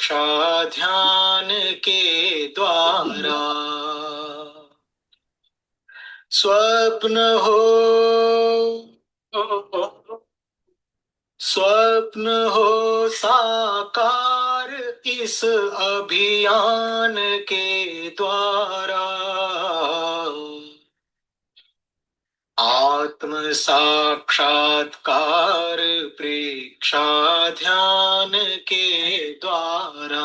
प्रेक्षा ध्यान के द्वारा स्वप्न हो स्वप्न हो साकार इस अभियान के द्वारा आत्म साक्षात्कार प्रेक्षा ध्यान के द्वारा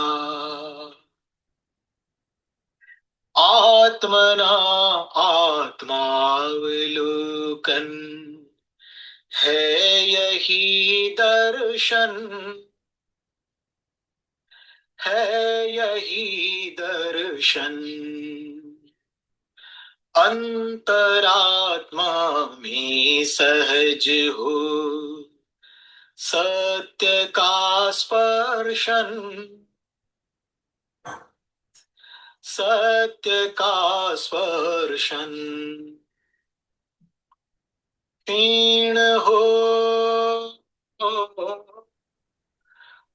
आत्मना आत्मावलोकन है यही दर्शन है यही दर्शन अंतरात्मा में सहज हो सत्य का स्पर्शन सत्य का स्पर्शन क्षीण हो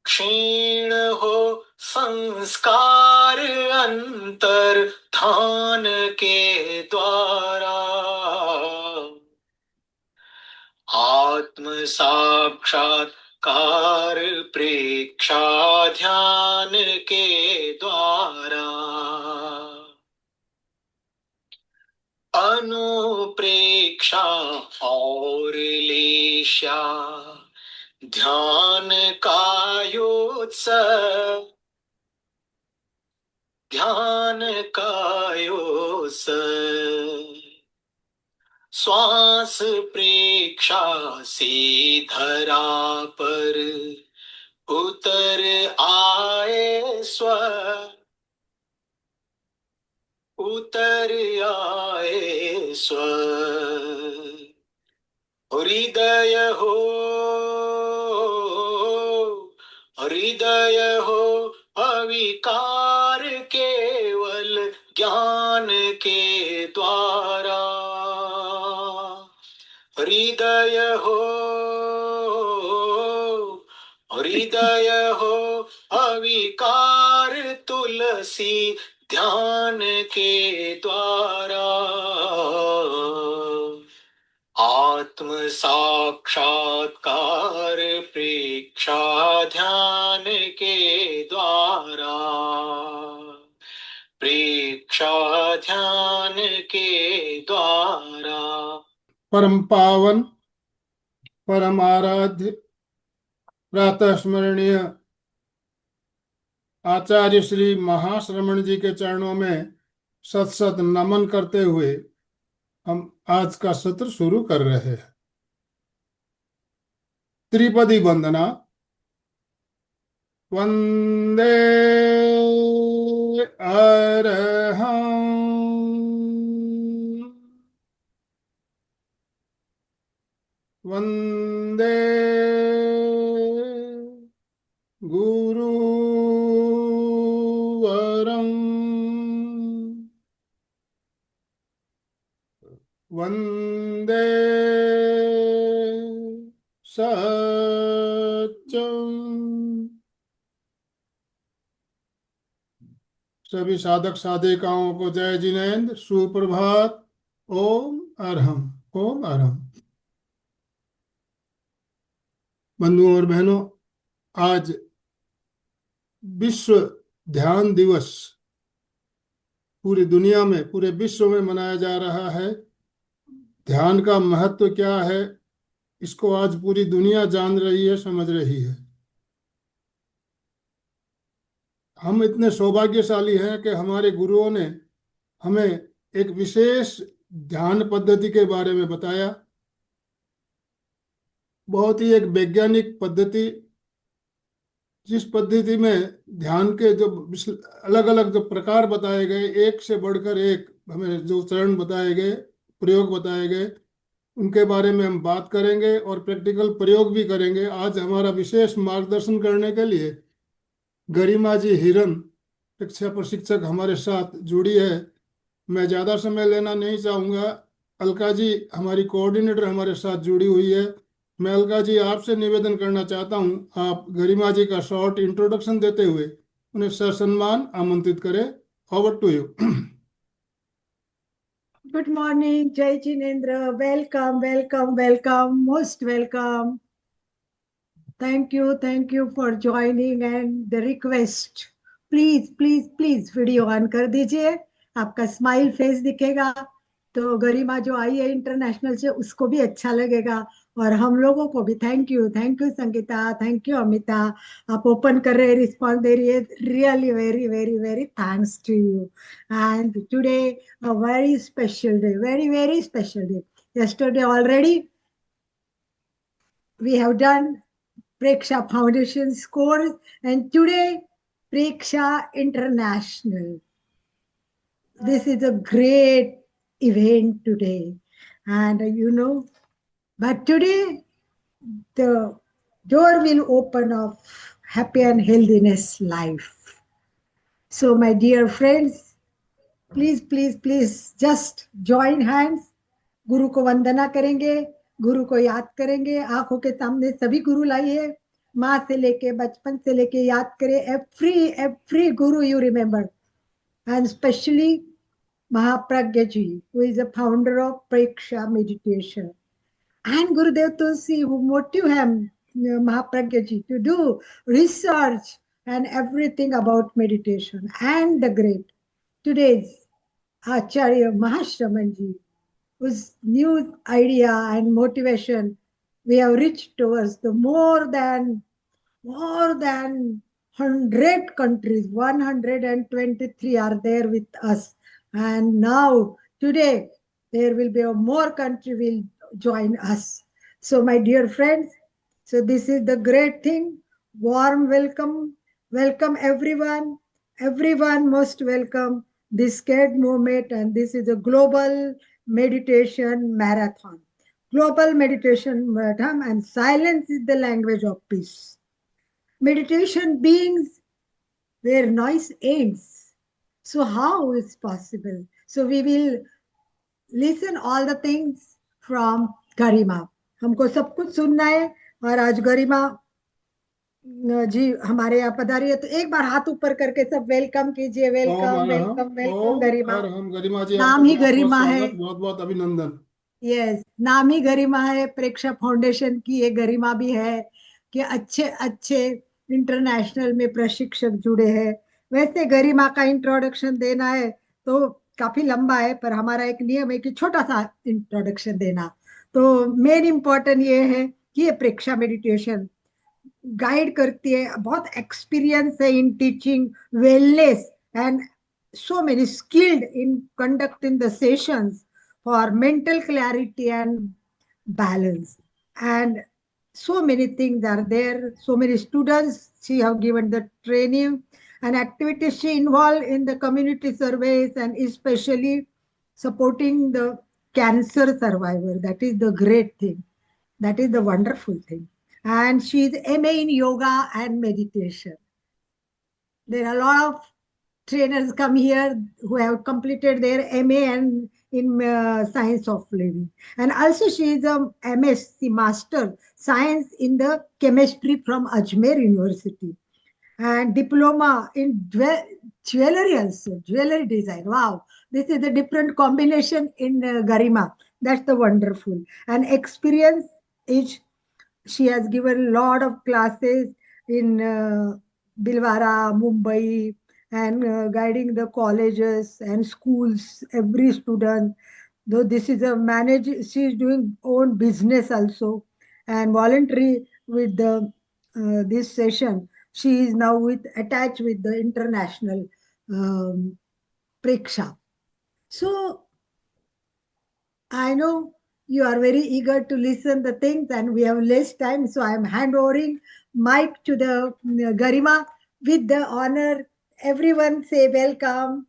क्षीण हो संस्कार अंतर ध्यान के द्वारा आत्म साक्षात्कार प्रेक्षा ध्यान के द्वारा अनुप्रेक्षा और लेशा ध्यान कायोत्सव ध्यान कायोत्सव श्वास प्रेक्षा से धरा पर उतर आए उतर आए हृदय हो अविकार केवल ज्ञान के द्वारा हृदय हो अविकार तुलसी ध्यान के द्वारा आत्म साक्षात्कार प्रेक्षा ध्यान के द्वारा प्रेक्षा ध्यान के द्वारा परम पावन परम आराध्य प्रातः स्मरणीय आचार्य श्री महाश्रमण जी के चरणों में सत सत नमन करते हुए हम आज का सत्र शुरू कर रहे हैं। त्रिपदी वंदना। वंदे अरहं वंदे गुरुवरं वंदे सत्यम। सभी साधक साधिकाओं को जय जिनेन्द्र, सुप्रभात। ओम अरहम, ओम अरहम। बंधुओं और बहनों, आज विश्व ध्यान दिवस पूरी दुनिया में, पूरे विश्व में मनाया जा रहा है। ध्यान का महत्व क्या है, इसको आज पूरी दुनिया जान रही है, समझ रही है। हम इतने सौभाग्यशाली हैं कि हमारे गुरुओं ने हमें एक विशेष ध्यान पद्धति के बारे में बताया। बहुत ही एक वैज्ञानिक पद्धति, जिस पद्धति में ध्यान के जो अलग अलग जो प्रकार बताए गए, एक से बढ़कर एक हमें जो चरण बताए गए, प्रयोग बताए गए, उनके बारे में हम बात करेंगे और प्रैक्टिकल प्रयोग भी करेंगे। आज हमारा विशेष मार्गदर्शन करने के लिए गरिमा जी हिरन, शिक्षा प्रशिक्षक, हमारे साथ जुड़ी है। मैं ज़्यादा समय लेना नहीं चाहूँगा। अलका जी हमारी कोऑर्डिनेटर हमारे साथ जुड़ी हुई है। मैं अलका जी आपसे निवेदन करना चाहता हूँ, आप गरिमा जी का शॉर्ट इंट्रोडक्शन देते हुए उन्हें ससम्मान आमंत्रित करें। Over to you. Good morning, Jai Jinendra. Welcome, welcome, welcome, most welcome. Thank you for joining and the request. Please, please, please video on कर दीजिए, आपका स्माइल फेस दिखेगा तो गरिमा जो आई है इंटरनेशनल से उसको भी अच्छा लगेगा और हम लोगों को भी। Thank you Sangeeta, thank you Amita, आप ओपन कर रहे, रिस्पॉन्स दे रही है, really very very very thanks to you. And today a very special day, very very special day. Yesterday already we have done Preksha Foundation scores, and today Preksha International. This is a great event today, and but today the door will open of happy and healthiness life. So my dear friends, please please please just join hands, गुरु को वंदना करेंगे, गुरु को याद करेंगे, आंखों के सामने सभी गुरु लाइए, माँ से लेके बचपन से लेके याद करें every guru you remember, and specially Mahapragya ji who is the founder of Preksha meditation, and Gurudev Tulsi who motive him, Mahapragya ji, to do research and everything about meditation, and the great today's Acharya Mahashramanji, whose new idea and motivation we have reached towards the more than 100 countries, 123 are there with us, and now today there will be a more country will join us. So my dear friends, so this is the great thing. Warm welcome everyone most welcome this scared moment, and this is a global meditation marathon. Global meditation marathon, and silence is the language of peace. Meditation beings where noise ends. So how is possible? So we will listen all the things from गरिमा. हमको सब कुछ सुनना है और आज गरिमा जी हमारे यहाँ पधारी है, तो एक बार हाथ ऊपर करके सब वेलकम कीजिए। वेलकम वेलकम वेलकम गरिमा। हम गरिमा जी, नाम ही आपका गरिमा है। बहुत बहुत अभिनंदन। यस, नाम ही गरिमा है, प्रेक्षा फाउंडेशन की ये गरिमा भी है कि अच्छे अच्छे इंटरनेशनल में प्रशिक्षक जुड़े हैं। वैसे गरिमा का इंट्रोडक्शन देना है तो काफी लंबा है, पर हमारा एक नियम है कि छोटा सा इंट्रोडक्शन देना। तो मेन इम्पोर्टेंट ये है कि ये प्रेक्षा मेडिटेशन गाइड करती है, बहुत एक्सपीरियंस है in teaching wellness, and so many skilled in conducting the sessions for mental clarity and balance, and so many things are there, so many students she have given the training and activities she involved in the community surveys, and especially supporting the cancer survivor. That is the great thing, that is the wonderful thing. And she is MA in yoga and meditation. There are a lot of trainers come here who have completed their MA and in science of living, and also she is a MSc Master Science in the chemistry from Ajmer University, and diploma in jewelry also, jewelry design. Wow, this is a different combination in Garima. That's the wonderful. And experience is she has given a lot of classes in Bilwara, Mumbai, and guiding the colleges and schools, every student. Though this is a she is doing own business also, and voluntary with the this session. She is now attached with the international Preksha. So I know you are very eager to listen the things, and we have less time, so I am handovering mic to the Garima with the honor. Everyone say welcome,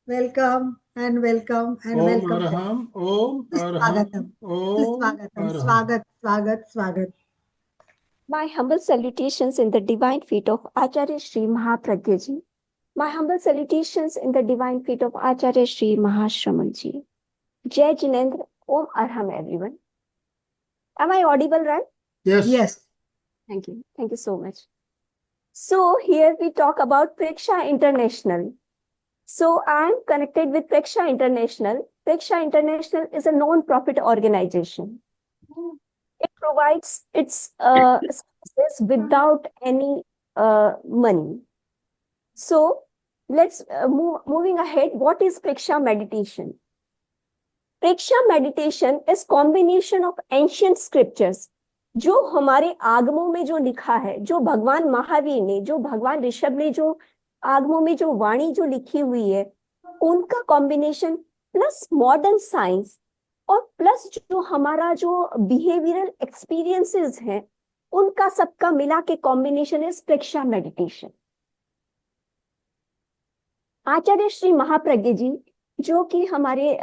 welcome, and welcome, and ओम welcome. अरहम, ओम अरहम, Swagatam, ओम Swagatam, अरहम। Swagat, Swagat, Swagat. My humble salutations in the divine feet of Acharya Sri Mahapragya Ji. My humble salutations in the divine feet of Acharya Sri Mahashraman Ji. Jai Jinendra, Om Arham everyone. Am I audible, right? Yes. Yes. Thank you. Thank you so much. So here we talk about Preksha International. So I am connected with Preksha International. Preksha International is a non-profit organization. It provides its services without any money. So let's moving ahead. What is Preksha meditation? Preksha meditation is combination of ancient scriptures. जो हमारे आगमों में जो लिखा है, जो भगवान महावीर ने, जो भगवान ऋषभ ने जो आगमों में जो वाणी जो लिखी हुई है, उनका कॉम्बिनेशन प्लस मॉडर्न साइंस और प्लस जो हमारा जो बिहेवियरल एक्सपीरियंसेस हैं, उनका सबका मिला के कॉम्बिनेशन इज प्रेक्षा मेडिटेशन. आचार्य श्री महाप्रज्ञ जी जो कि हमारे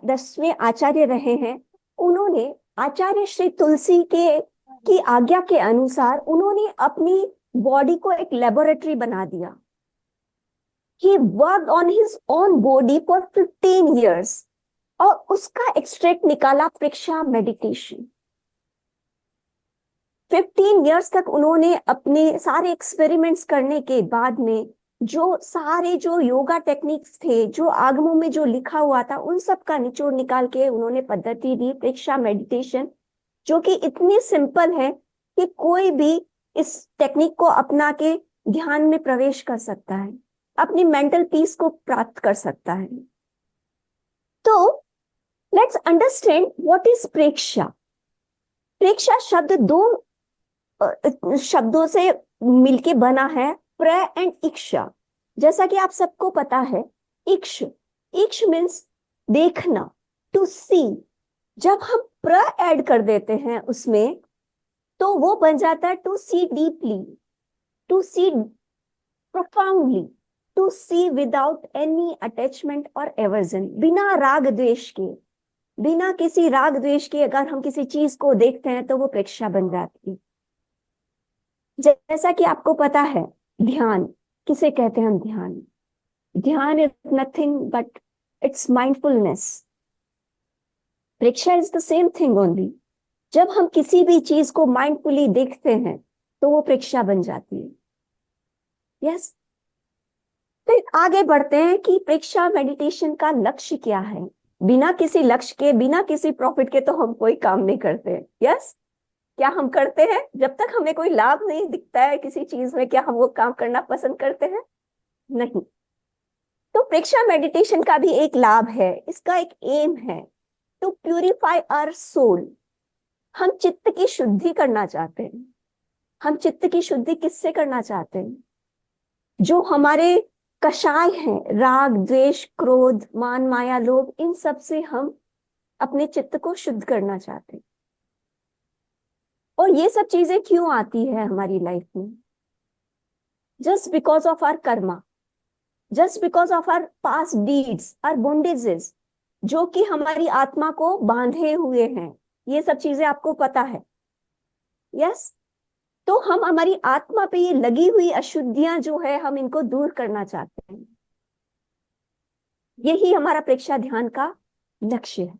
10वें आचार्य रहे हैं, उन्होंने आचार्य श्री तुलसी की आज्ञा के अनुसार उन्होंने अपनी बॉडी को एक लेबोरेटरी बना दिया. He worked on his own body for 15 years और उसका एक्सट्रैक्ट निकाला प्रेक्षा मेडिटेशन. 15 years तक उन्होंने अपने सारे एक्सपेरिमेंट्स करने के बाद में जो सारे जो योगा टेक्निक्स थे, जो आगमों में जो लिखा हुआ था, उन सब का निचोड़ निकाल के उन्होंने पद्धति दी प्रेक्षा मेडिटेशन, जो कि इतनी सिंपल है कि कोई भी इस टेक्निक को अपना के ध्यान में प्रवेश कर सकता है, अपनी मेंटल पीस को प्राप्त कर सकता है. तो लेट्स अंडरस्टैंड व्हाट इज प्रेक्षा. प्रेक्षा शब्द दो शब्दों से मिलके बना है, प्र एंड इक्षा. जैसा कि आप सबको पता है, इक्ष मीन्स देखना, टू सी. जब हम प्र ऐड कर देते हैं उसमें, तो वो बन जाता है to see deeply, to see profoundly, to see without any attachment और एवर्जन. बिना राग द्वेष के, बिना किसी राग द्वेष के अगर हम किसी चीज को देखते हैं तो वो प्रेक्षा बन जाती है. जैसा कि आपको पता है, ध्यान किसे कहते हैं हम? ध्यान is nothing but it's mindfulness. Preksha is the same thing only. जब हम किसी भी चीज को माइंडफुली देखते हैं तो वो प्रेक्षा बन जाती है. यस. फिर आगे बढ़ते हैं कि प्रेक्षा मेडिटेशन का लक्ष्य क्या है. बिना किसी लक्ष्य के, बिना किसी प्रॉफिट के तो हम कोई काम नहीं करते. यस. क्या हम करते हैं? जब तक हमें कोई लाभ नहीं दिखता है किसी चीज में, क्या हम वो काम करना पसंद करते हैं? नहीं. तो प्रेक्षा मेडिटेशन का भी एक लाभ है, इसका एक एम है टू प्यूरिफाई आवर सोल. हम चित्त की शुद्धि करना चाहते हैं. हम चित्त की शुद्धि किससे करना चाहते हैं? जो हमारे कषाय हैं, राग द्वेष क्रोध मान माया लोभ, इन सब से हम अपने चित्त को शुद्ध करना चाहते हैं. और ये सब चीजें क्यों आती है हमारी लाइफ में? Just because of our karma, just because of our past deeds, our bondages, जो कि हमारी आत्मा को बांधे हुए हैं. ये सब चीजें आपको पता है. यस. तो हम हमारी आत्मा पे ये लगी हुई अशुद्धियां जो है, हम इनको दूर करना चाहते हैं. यही हमारा प्रेक्षा ध्यान का लक्ष्य है.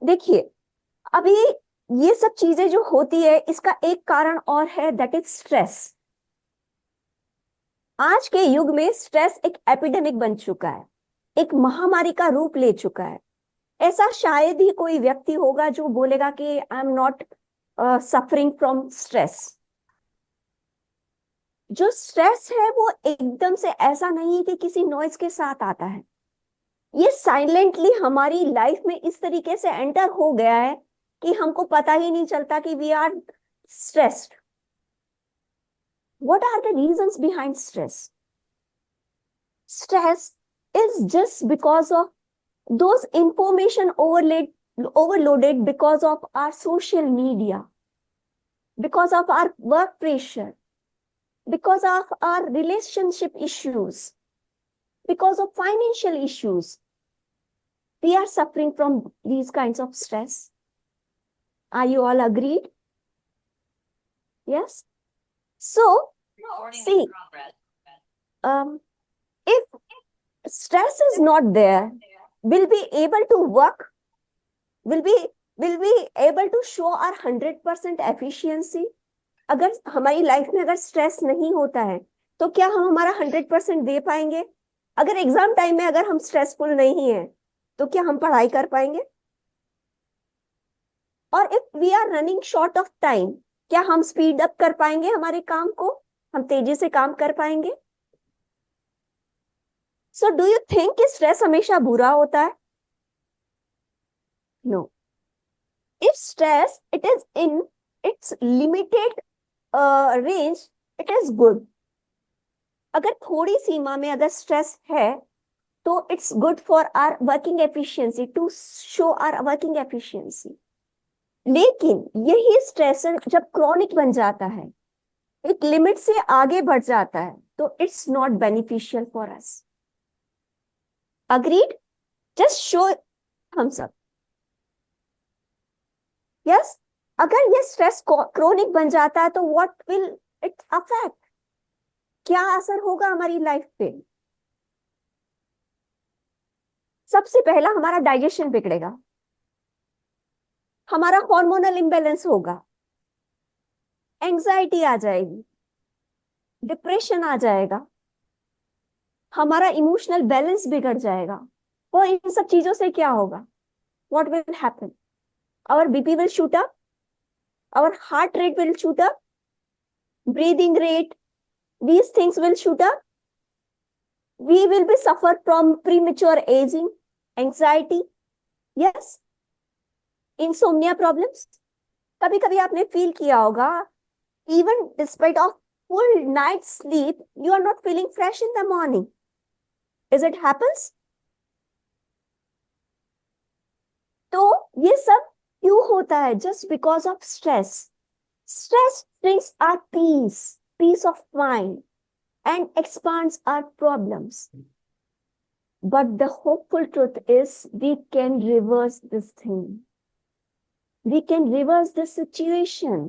देखिए, अभी ये सब चीजें जो होती है, इसका एक कारण और है, दैट इज स्ट्रेस. आज के युग में स्ट्रेस एक एपिडेमिक बन चुका है, एक महामारी का रूप ले चुका है. ऐसा शायद ही कोई व्यक्ति होगा जो बोलेगा कि I am not suffering from stress. जो स्ट्रेस है वो एकदम से ऐसा नहीं है कि किसी नॉइज के साथ आता है. ये साइलेंटली हमारी लाइफ में इस तरीके से एंटर हो गया है कि हमको पता ही नहीं चलता कि we are stressed. What are the reasons behind stress? Stress is just because of those information overloaded because of our social media, because of our work pressure, because of our relationship issues, because of financial issues. We are suffering from these kinds of stress. Are you all agreed? Yes. So, see, if stress is not there, we'll be able to work, will be able to show our 100% efficiency. अगर हमारी life में अगर stress नहीं होता है तो क्या हम हमारा 100% दे पाएंगे? अगर एग्जाम टाइम में अगर हम स्ट्रेसफुल नहीं है तो क्या हम पढ़ाई कर पाएंगे? और if we are running short of time, क्या हम स्पीड अप कर पाएंगे हमारे काम को? हम तेजी से काम कर पाएंगे? सो डू यू थिंक कि स्ट्रेस हमेशा बुरा होता है? No. If stress it is in its limited range, it is good. अगर थोड़ी सीमा में अगर स्ट्रेस है तो it's good for our working efficiency, to show our working efficiency. लेकिन यही स्ट्रेस जब क्रॉनिक बन जाता है, एक लिमिट से आगे बढ़ जाता है, तो it's not beneficial for us. Agreed? Just show thumbs up. Yes. अगर ये स्ट्रेस क्रोनिक बन जाता है तो व्हाट विल इट अफेक्ट? क्या असर होगा हमारी लाइफ पे? सबसे पहला हमारा डाइजेशन बिगड़ेगा, हमारा हार्मोनल इम्बैलेंस होगा, एंजाइटी आ जाएगी, डिप्रेशन आ जाएगा, हमारा इमोशनल बैलेंस बिगड़ जाएगा. और इन सब चीजों से क्या होगा? What will happen? Our BP will shoot up, our heart rate will shoot up, breathing rate, these things will shoot up. We will be suffer from premature aging, anxiety, yes, insomnia problems. कभी कभी आपने feel किया होगा, even despite of full night sleep, you are not feeling fresh in the morning. Is it happens? तो ये सब क्यों होता है? Just because of stress. Stress brings our peace of mind, and expands our problems. But the hopeful truth is we can reverse this thing. We can reverse the situation.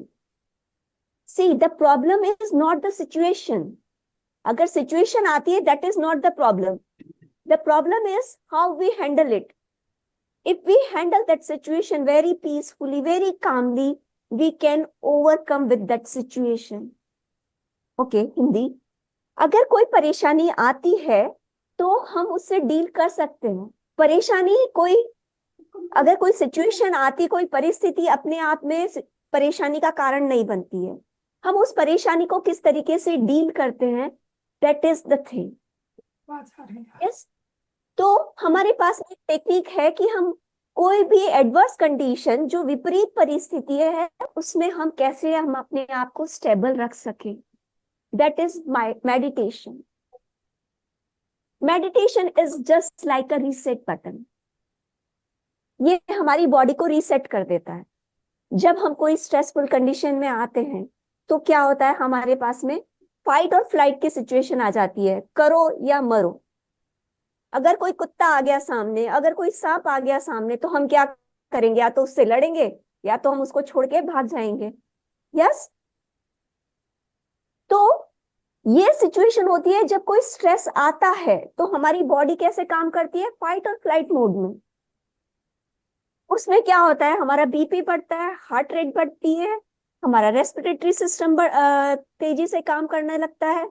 See, the problem is not the situation. अगर situation आती है, that is not the problem. The problem is how we handle it. If we handle that situation very peacefully, very calmly, we can overcome with that situation. Okay, Hindi. अगर कोई परेशानी आती है तो हम उससे डील कर सकते हैं. परेशानी अगर कोई सिचुएशन आती, कोई परिस्थिति अपने आप में परेशानी का कारण नहीं बनती है. हम उस परेशानी को किस तरीके से डील करते हैं, that is the thing. Yes. तो हमारे पास एक टेक्निक है कि हम कोई भी एडवर्स कंडीशन, जो विपरीत परिस्थिति है, उसमें हम कैसे हम अपने आप को स्टेबल रख सकें. That is my meditation. Meditation is just like a reset button. ये हमारी बॉडी को रीसेट कर देता है. जब हम कोई स्ट्रेसफुल कंडीशन में आते हैं तो क्या होता है, हमारे पास में फाइट और फ्लाइट की सिचुएशन आ जाती है, करो या मरो. अगर कोई कुत्ता आ गया सामने, अगर कोई सांप आ गया सामने, तो हम क्या करेंगे? या तो उससे लड़ेंगे या तो हम उसको छोड़ के भाग जाएंगे. यस. तो ये सिचुएशन होती है जब कोई स्ट्रेस आता है तो हमारी बॉडी कैसे काम करती है? फाइट और फ्लाइट मोड में. उसमें क्या होता है, हमारा बीपी बढ़ता है, हार्ट रेट बढ़ती है, हमारा रेस्पिरेटरी सिस्टम तेजी से काम करने लगता है.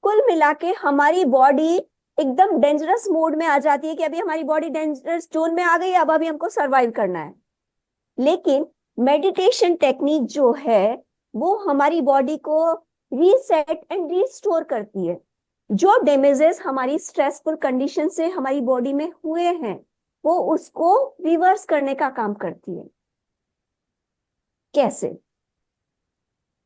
कुल मिला के हमारी बॉडी एकदम डेंजरस मोड में आ जाती है कि अभी हमारी बॉडी डेंजरस जोन में आ गई, अब अभी हमको सर्वाइव करना है. लेकिन मेडिटेशन टेक्निक जो है वो हमारी बॉडी को रीसेट एंड रीस्टोर करती है. जो डैमेजेस हमारी स्ट्रेसफुल कंडीशन से हमारी बॉडी में हुए हैं, वो उसको रिवर्स करने का काम करती है. कैसे?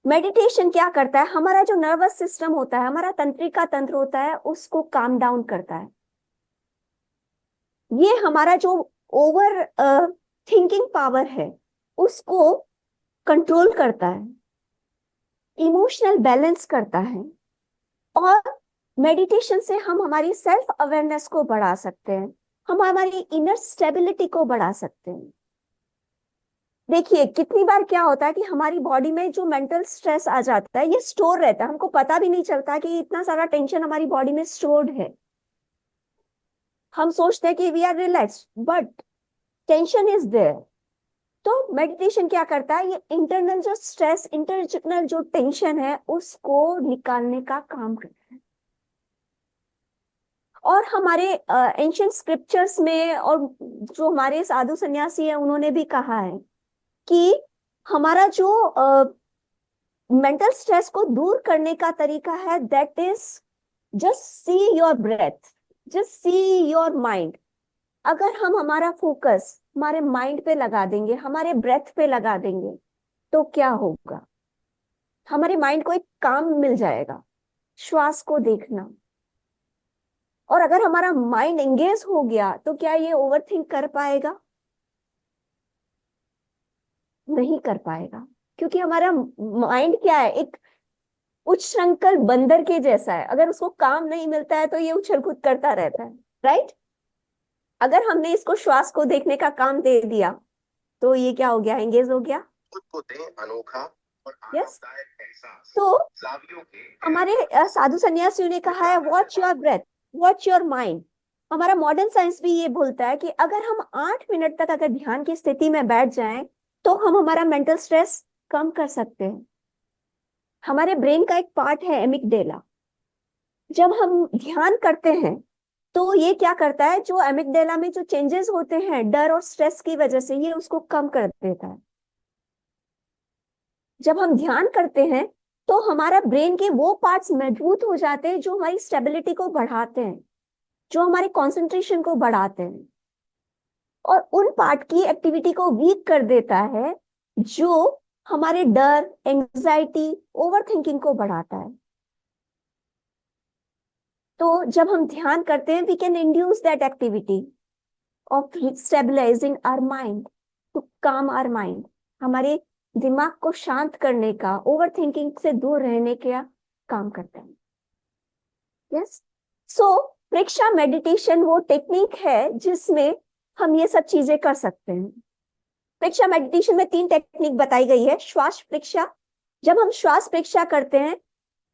मेडिटेशन क्या करता है, हमारा जो नर्वस सिस्टम होता है, हमारा तंत्रिका तंत्र होता है, उसको काम डाउन करता है. ये हमारा जो ओवर थिंकिंग पावर है उसको कंट्रोल करता है, इमोशनल बैलेंस करता है. और मेडिटेशन से हम हमारी सेल्फ अवेयरनेस को बढ़ा सकते हैं, हम हमारी इनर स्टेबिलिटी को बढ़ा सकते हैं. देखिए कितनी बार क्या होता है कि हमारी बॉडी में जो मेंटल स्ट्रेस आ जाता है, ये स्टोर रहता है, हमको पता भी नहीं चलता कि इतना सारा टेंशन हमारी बॉडी में स्टोर्ड है. हम सोचते हैं कि we are relaxed, but tension is there. तो मेडिटेशन क्या करता है, ये इंटरनल जो स्ट्रेस, इंटरनल जो टेंशन है उसको निकालने का काम करता है। और हमारे एंशियंट स्क्रिप्चर्स में और जो हमारे साधु सन्यासी है उन्होंने भी कहा है कि हमारा जो मेंटल स्ट्रेस को दूर करने का तरीका है, that is just see your breath, just see your mind. अगर हम हमारा फोकस हमारे माइंड पे लगा देंगे, हमारे ब्रेथ पे लगा देंगे, तो क्या होगा, हमारे माइंड को एक काम मिल जाएगा, श्वास को देखना। और अगर हमारा माइंड एंगेज हो गया तो क्या ये ओवरथिंक कर पाएगा? नहीं कर पाएगा, क्योंकि हमारा माइंड क्या है, एक उच्छृंखल बंदर के जैसा है। अगर उसको काम नहीं मिलता है तो ये उछल कूद करता रहता है, राइट? अगर हमने इसको श्वास को देखने का काम दे दिया तो ये क्या हो गया, एंगेज हो गया। खुद को दे अनोखा और यस, आरामदायक एहसास। तो सावियों के हमारे साधु सन्यासियों ने कहा है, watch your breath, watch your mind. हमारा मॉडर्न साइंस भी ये बोलता है कि अगर हम 8 मिनट तक अगर ध्यान की स्थिति में बैठ जाएं तो हम हमारा मेंटल स्ट्रेस कम कर सकते हैं। हमारे ब्रेन का एक पार्ट है एमिगडेला। जब हम ध्यान करते हैं तो ये क्या करता है, जो एमिगडेला में जो चेंजेस होते हैं डर और स्ट्रेस की वजह से, ये उसको कम कर देता है। जब हम ध्यान करते हैं तो हमारा ब्रेन के वो पार्ट्स मजबूत हो जाते हैं जो हमारी स्टेबिलिटी को बढ़ाते हैं, जो हमारे कंसंट्रेशन को बढ़ाते हैं, और उन पार्ट की एक्टिविटी को वीक कर देता है जो हमारे डर, एंजाइटी, ओवरथिंकिंग को बढ़ाता है। तो जब हम ध्यान करते हैं, we can induce that activity of stabilising our mind to calm our mind, हमारे दिमाग को शांत करने का, ओवरथिंकिंग से दूर रहने का काम करता है। यस, सो प्रेक्षा मेडिटेशन वो टेक्निक है जिसमें हम ये सब चीजें कर सकते हैं। प्रेक्षा मेडिटेशन में 3 टेक्निक बताई गई है। श्वास प्रेक्षा, जब हम श्वास प्रेक्षा करते हैं,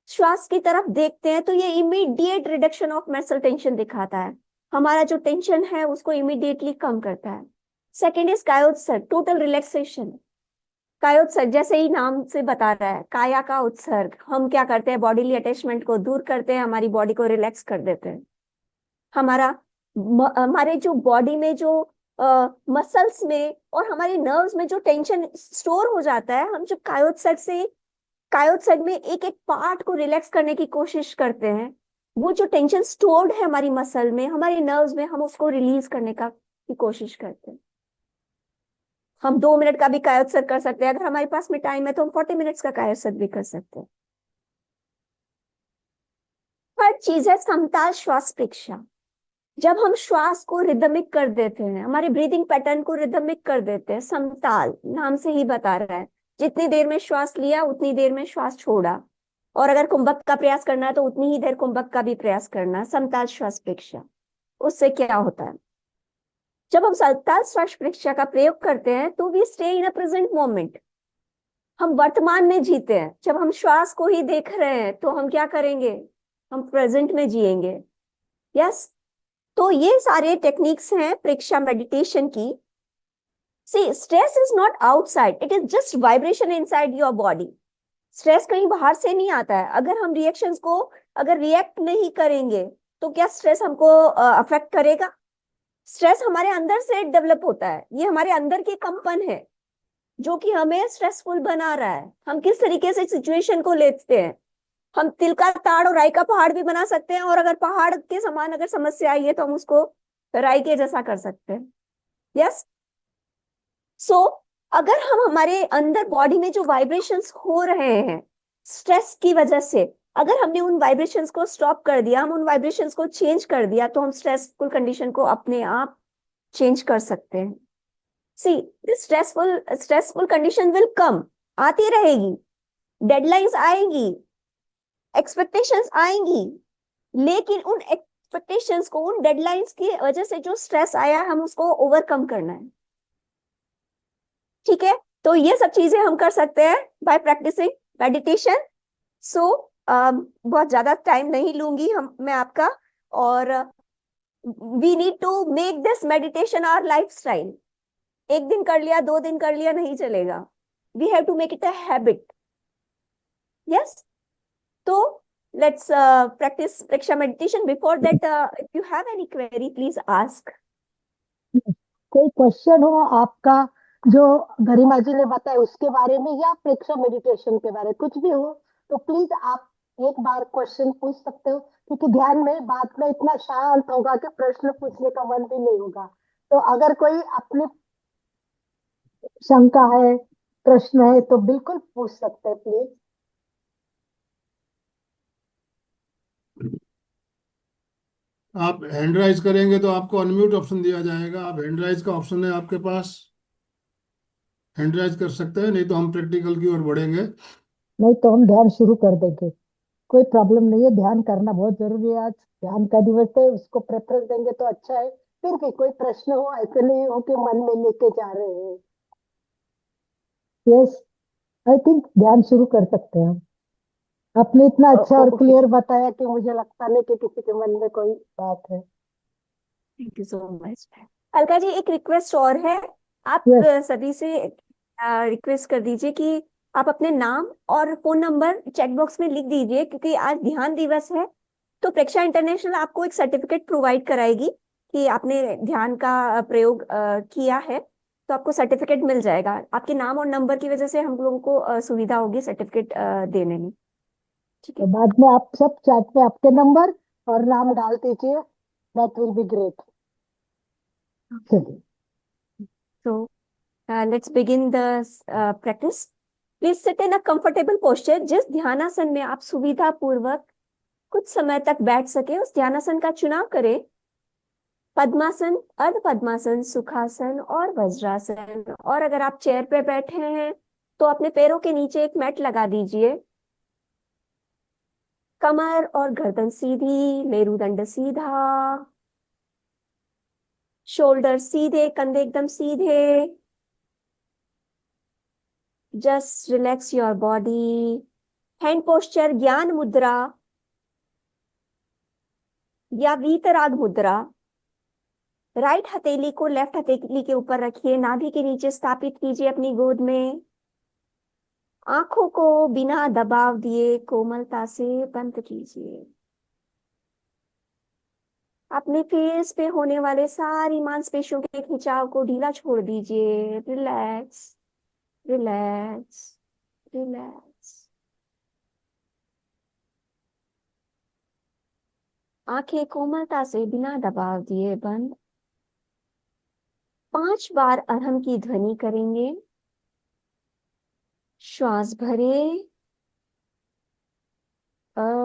श्वास की तरफ देखते हैं, तो ये immediate reduction of muscle tension दिखाता है, हमारा जो टेंशन है उसको इमीडिएटली कम करता है। सेकेंड इज कायोत्सर्ग, टोटल रिलैक्सेशन। कायोत्सर्ग जैसे ही नाम से बता रहा है, काया का उत्सर्ग, हम क्या करते हैं, बॉडीली अटैचमेंट को दूर करते हैं, हमारी बॉडी को रिलैक्स कर देते हैं। हमारे जो बॉडी में जो मसल्स में और हमारे नर्व्स में जो टेंशन स्टोर हो जाता है, हम जब कायोत्सर्ग में एक एक पार्ट को रिलैक्स करने की कोशिश करते हैं, वो जो टेंशन स्टोर्ड है हमारी मसल में, हमारे नर्व्स में, हम उसको रिलीज करने की कोशिश करते हैं। हम 2 मिनट का भी कायोत्सर्ग कर सकते हैं, अगर हमारे पास में टाइम है तो हम 40 मिनट्स का कायोत्सर्ग भी कर सकते हैं। हर चीज है समताल श्वास प्रेक्षा। जब हम श्वास को रिदमिक कर देते हैं, हमारे ब्रीदिंग पैटर्न को रिदमिक कर देते हैं, समताल नाम से ही बता रहा है, जितनी देर में श्वास लिया उतनी देर में श्वास छोड़ा, और अगर कुंभक का प्रयास करना है तो उतनी ही देर कुंभक का भी प्रयास करना, समताल श्वास प्रेक्षा। उससे क्या होता है, जब हम समताल श्वास प्रेक्षा का प्रयोग करते हैं तो we stay in a present moment, हम वर्तमान में जीते हैं। जब हम श्वास को ही देख रहे हैं तो हम क्या करेंगे, हम प्रेजेंट में जिएंगे। यस, तो ये सारे टेक्निक्स हैं प्रेक्षा मेडिटेशन की। See, stress is not outside, it is just vibration inside your body. Stress कहीं बाहर से नहीं आता है। अगर हम रिएक्शंस को अगर रिएक्ट नहीं करेंगे तो क्या स्ट्रेस हमको अफेक्ट करेगा? स्ट्रेस हमारे अंदर से डेवलप होता है, ये हमारे अंदर की कंपन है जो कि हमें स्ट्रेसफुल बना रहा है। हम किस तरीके से सिचुएशन को लेते हैं, हम तिल का ताड़ और राई का पहाड़ भी बना सकते हैं, और अगर पहाड़ के समान अगर समस्या आई है तो हम उसको राई के जैसा कर सकते हैं। यस, सो अगर हम हमारे अंदर बॉडी में जो वाइब्रेशंस हो रहे हैं स्ट्रेस की वजह से, अगर हमने उन वाइब्रेशंस को स्टॉप कर दिया, हम उन वाइब्रेशंस को चेंज कर दिया, तो हम स्ट्रेसफुल कंडीशन को अपने आप चेंज कर सकते हैं। See, this stressful condition will come, आती रहेगी, डेडलाइंस आएंगी, एक्सपेक्टेशंस आएंगी, लेकिन उन एक्सपेक्टेशंस को, उन डेडलाइंस की वजह से जो स्ट्रेस आया हम उसको ओवरकम करना है। ठीक है, तो ये सब चीजें हम कर सकते हैं बाय प्रैक्टिसिंग मेडिटेशन। सो बहुत ज्यादा टाइम नहीं लूंगी मैं आपका, और we need to make this meditation our lifestyle. एक दिन कर लिया, 2 दिन कर लिया नहीं चलेगा. We have to make it a habit. Yes. तो let's practice Preksha meditation. Before that, if you have any query, please ask. कोई क्वेश्चन हो आपका जो गरिमा जी ने बताया उसके बारे में या प्रेक्षा मेडिटेशन के बारे में, कुछ भी हो तो प्लीज आप एक बार क्वेश्चन पूछ सकते हो, क्योंकि ध्यान में बाद में इतना शांत होगा कि प्रश्न पूछने का मन भी नहीं होगा. तो अगर कोई अपनी शंका है, प्रश्न है, तो बिल्कुल पूछ सकते हैं प्लीज. आप हैंड राइज करेंगे तो आपको अनम्यूट ऑप्शन दिया जाएगा. आप हैंड राइज का ऑप्शन है आपके पास, हैंड राइज कर सकते हैं, नहीं तो हम प्रैक्टिकल की ओर बढ़ेंगे. नहीं तो हम ध्यान शुरू कर देंगे, कोई प्रॉब्लम नहीं है. ध्यान करना बहुत जरूरी है. आज ध्यान का दिवस है, उसको प्रेफरेंस देंगे तो अच्छा है. फिर भी कोई प्रश्न हो, ऐसे नहीं हो कि मन में लेके जा रहे हैं. यस, आई थिंक ध्यान शुरू कर सकते हैं हम. आपने इतना अच्छा और Okay. क्लियर बताया कि मुझे लगता नहीं कि किसी के मन में कोई बात है. Thank you so much. Alka ji, एक रिक्वेस्ट और है. आप Yes. सभी से रिक्वेस्ट कर दीजिए कि आप अपने नाम और फोन नंबर चैट बॉक्स में लिख दीजिए, क्योंकि आज ध्यान दिवस है. तो प्रेक्षा इंटरनेशनल आपको एक सर्टिफिकेट प्रोवाइड कराएगी कि आपने ध्यान का प्रयोग किया है. तो आपको सर्टिफिकेट मिल जाएगा. आपके नाम और नंबर की वजह से हम लोगों को सुविधा होगी सर्टिफिकेट देने में. ठीक तो है. बाद में आप सब चैट में आपके नंबर और नाम डाल दीजिए. That will be great. चलिए. So let's begin the practice. Please sit in a comfortable posture. जिस ध्यानासन में आप सुविधा पूर्वक कुछ समय तक बैठ सके, उस ध्यानासन का चुनाव करें. पद्मासन, अर्ध पद्मासन, सुखासन और वज्रासन. और अगर आप चेयर पे बैठे हैं तो अपने पैरों के नीचे एक मैट लगा दीजिए. कमर और गर्दन सीधी, मेरुदंड सीधा, शोल्डर सीधे, कंधे एकदम सीधे. Just relax your body. Hand posture ज्ञान मुद्रा या वीतराग मुद्रा. राइट हथेली को लेफ्ट हथेली के ऊपर रखिए. नाभि के नीचे स्थापित कीजिए अपनी गोद में. आंखों को बिना दबाव दिए कोमलता से बंद कीजिए. अपने फेस पे होने वाले सारी मांसपेशियों के खिंचाव को ढीला छोड़ दीजिए. Relax, relax, relax. आंखें कोमलता से बिना दबाव दिए बंद. 5 बार अरहम की ध्वनि करेंगे. श्वास भरे. अरहम.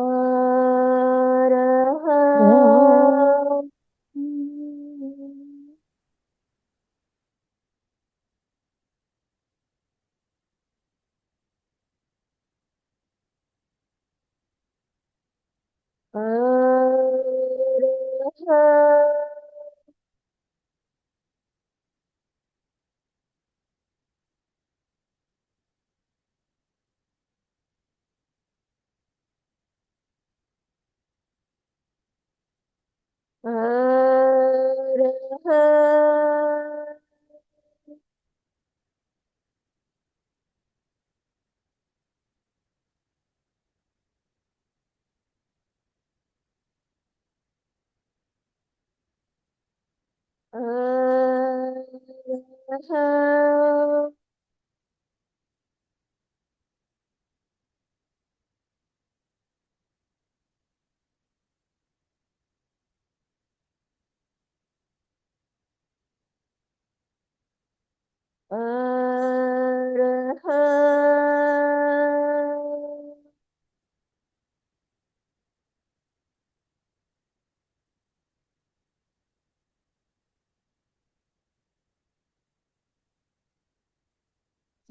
अरहम. अरहम. अरहम. अरहम.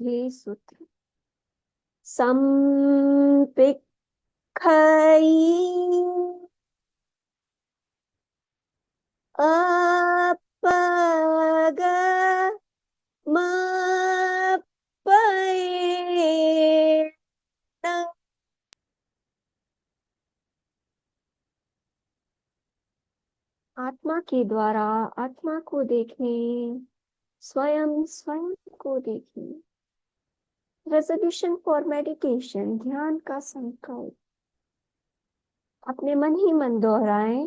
ये सूत्र संपिखई अपग मपये. आत्मा के द्वारा आत्मा को देखें. स्वयं स्वयं को देखिए। रेजोल्यूशन फॉर मेडिटेशन, ध्यान का संकल्प। अपने मन ही मन दोहराएं,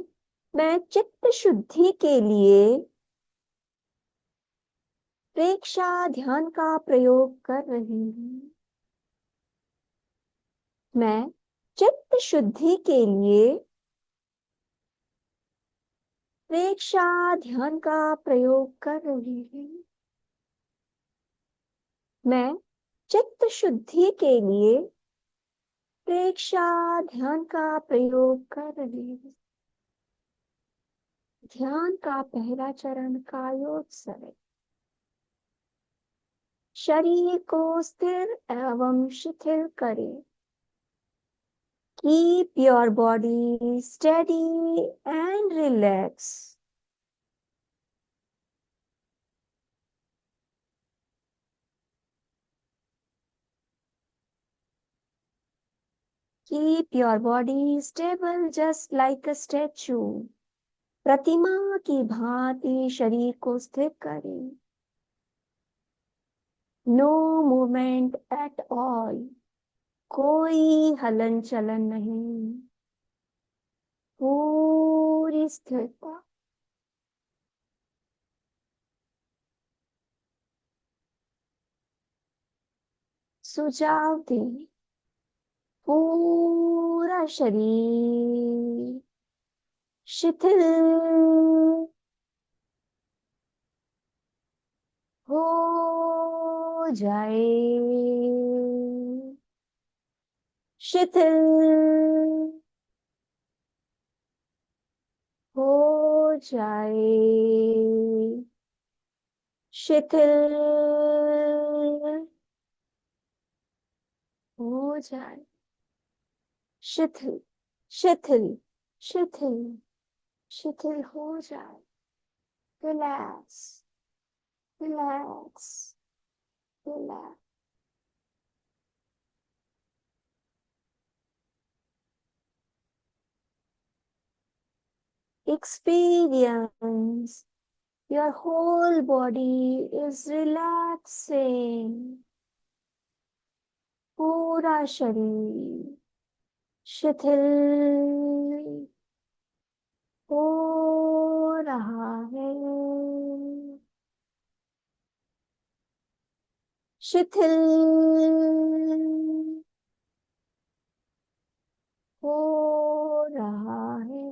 मैं चित्त शुद्धि के लिए प्रेक्षा ध्यान का प्रयोग कर रही हूँ। मैं चित्त शुद्धि के लिए प्रेक्षा ध्यान का प्रयोग कर रही हूँ। मैं चित्त शुद्धि के लिए प्रेक्षा ध्यान का प्रयोग कर रही हूँ। ध्यान का पहला चरण कायोत्सर्ग। शरीर को स्थिर एवं शिथिल करें। Keep your body steady and relax. Keep your body stable just like a statue. प्रतिमा की भांति शरीर को स्थिर करें। No movement at all. कोई हलन चलन नहीं। पूरी स्थिरता। सुझाव दें। पूरा शरीर शिथिल हो जाए। शिथिल हो जाए। शिथिल हो जाए। शिथिल शिथिल शिथिल शिथिल हो जाए। Relax relax relax. Experience your whole body is relaxing. पूरा शरीर शिथिल हो रहा है। शिथिल हो रहा है।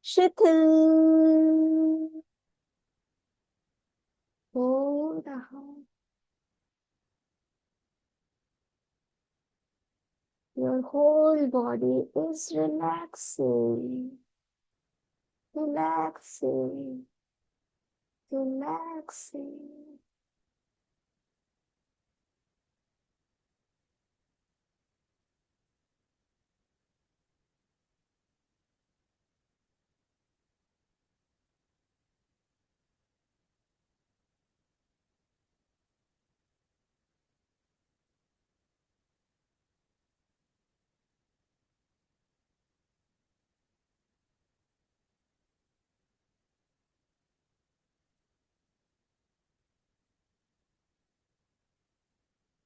शिथिल हो रहा। Your whole body is relaxing, relaxing, relaxing.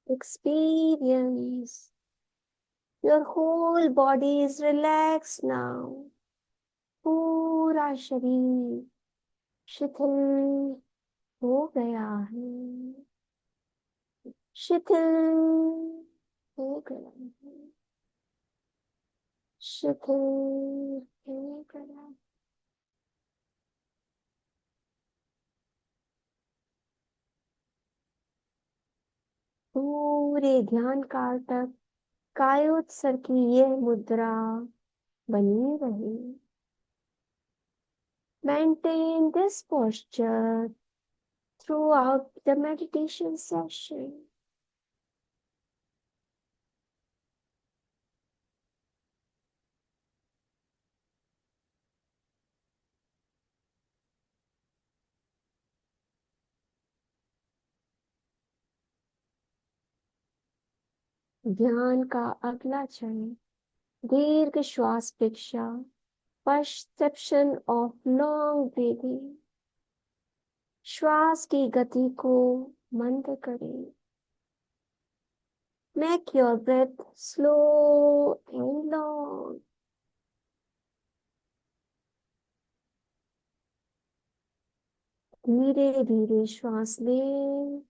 Experience. Your whole body is relaxed now. पूरा शरीर शिथिल हो गया है। शिथिल हो गया है। शिथिल हो गया। पूरे ध्यान काल तक कायोत्सर्ग की यह मुद्रा बनी रही। Maintain this posture throughout the meditation session. ध्यान का अगला चरण दीर्घ श्वास भिक्षा परसेप्शन ऑफ लॉन्ग ब्रीदिंग। श्वास की गति को मंद करें। Make your breath slow and long. धीरे धीरे श्वास लें,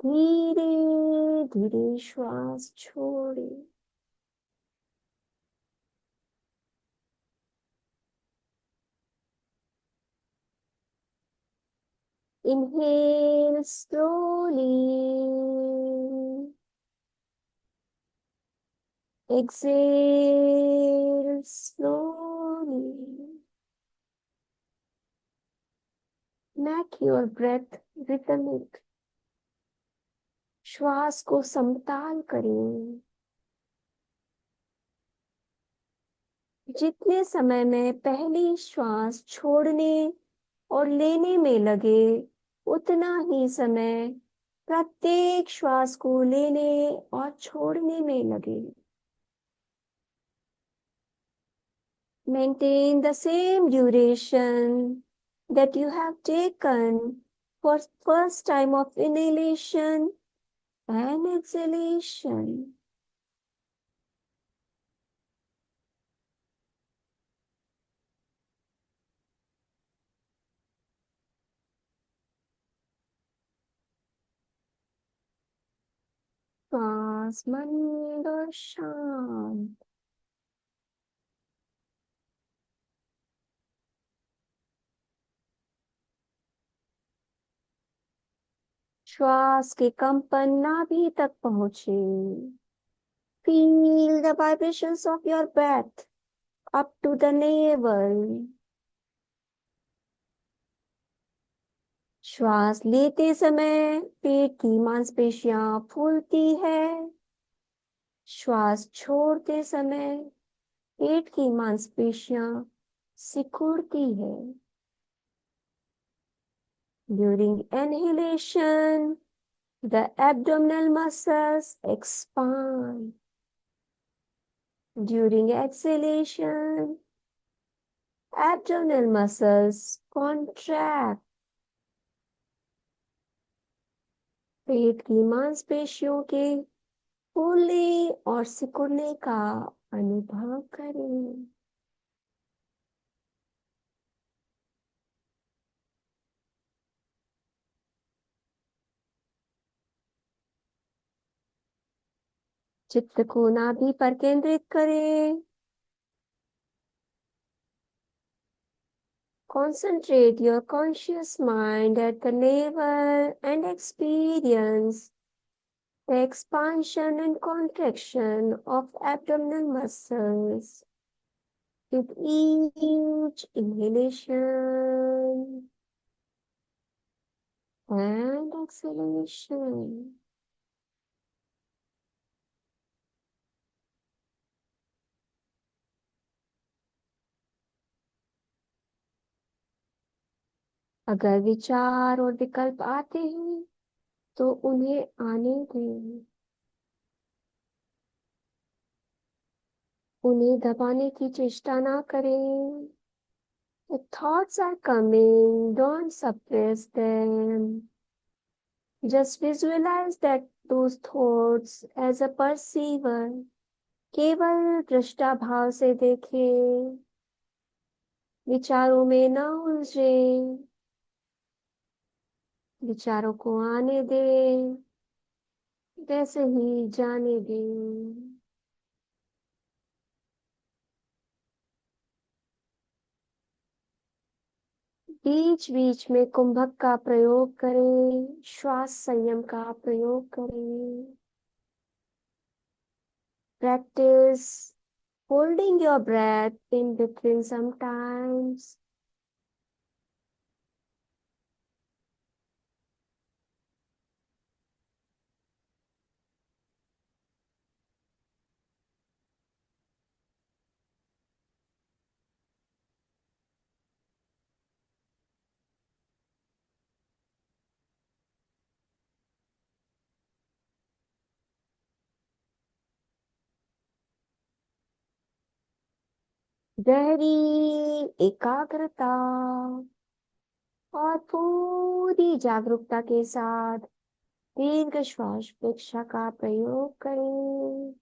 धीरे धीरे श्वास छोड़ें। Inhale slowly. Exhale slowly. Make your breath rhythmic. श्वास को समताल करें। जितने समय में पहली श्वास छोड़ने और लेने में लगे, उतना ही समय प्रत्येक श्वास को लेने और छोड़ने में लगे। Maintain the same duration that you have taken for first time of inhalation and exhalation. श्वास मंद और शांत। श्वास के कंपन नाभि तक पहुंचे। Feel the vibrations of your breath up to the navel. श्वास लेते समय पेट की मांसपेशियां फूलती है। श्वास छोड़ते समय पेट की मांसपेशियां सिकुड़ती है। During inhalation, the abdominal muscles expand. During exhalation, abdominal muscles contract. पेट की मांसपेशियों के फूलने और सिकुड़ने का अनुभव करें। चित्त को नाभि पर केंद्रित करें। Concentrate your conscious mind at the navel and experience the expansion and contraction of abdominal muscles with each inhalation and exhalation. अगर विचार और विकल्प आते हैं तो उन्हें आने दें। उन्हें दबाने की चेष्टा ना करें। The thoughts are coming, don't suppress them. Just visualize that those thoughts as a perceiver. केवल दृष्टा भाव से देखें। विचारों में ना उलझें। विचारों को आने दें, वैसे ही जाने दें। बीच बीच में कुंभक का प्रयोग करें, श्वास संयम का प्रयोग करें। Practice holding your breath in between sometimes. गहरी एकाग्रता और पूरी जागरूकता के साथ दीर्घ श्वास प्रक्रिया का प्रयोग करें।